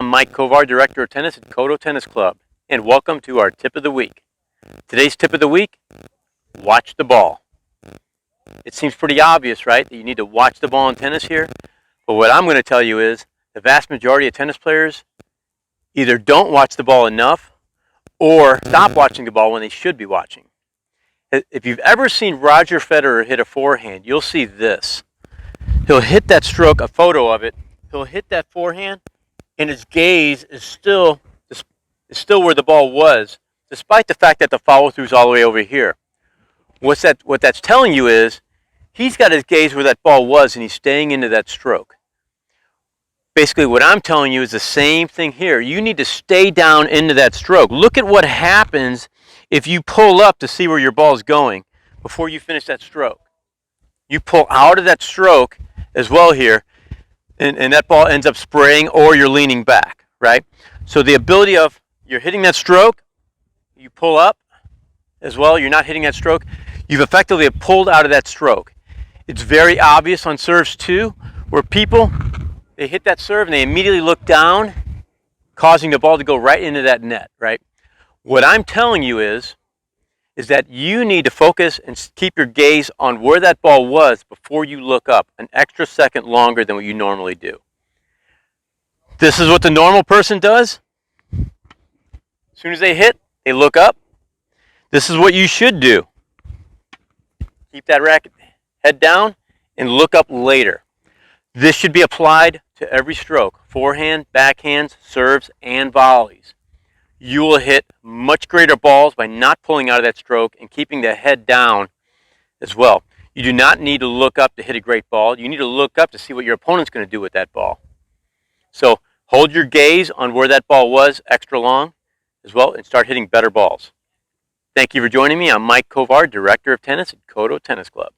I'm Mike Kovar, Director of Tennis at Coto Tennis Club, and welcome to our Tip of the Week. Today's Tip of the Week, watch the ball. It seems pretty obvious, right, that you need to watch the ball in tennis here, but what I'm going to tell you is the vast majority of tennis players either don't watch the ball enough or stop watching the ball when they should be watching. If you've ever seen Roger Federer hit a forehand, you'll see this. He'll hit that stroke, a photo of it, he'll hit that forehand, and his gaze is still where the ball was, despite the fact that the follow-through is all the way over here. What that's telling you is he's got his gaze where that ball was, and he's staying into that stroke. Basically, what I'm telling you is the same thing here. You need to stay down into that stroke. Look at what happens if you pull up to see where your ball is going before you finish that stroke. You pull out of that stroke as well here, and that ball ends up spraying, or you're leaning back, right? So the ability of, you're hitting that stroke, you pull up as well, you're not hitting that stroke, you've effectively pulled out of that stroke. It's very obvious on serves too, where people, they hit that serve and they immediately look down, causing the ball to go right into that net, right? What I'm telling you is that you need to focus and keep your gaze on where that ball was before you look up, an extra second longer than what you normally do. This is what the normal person does. As soon as they hit, they look up. This is what you should do. Keep that racket head down and look up later. This should be applied to every stroke, forehand, backhands, serves, and volleys. You will hit much greater balls by not pulling out of that stroke and keeping the head down as well. You do not need to look up to hit a great ball. You need to look up to see what your opponent's going to do with that ball. So hold your gaze on where that ball was extra long as well and start hitting better balls. Thank you for joining me. I'm Mike Kovar, Director of Tennis at Coto Tennis Club.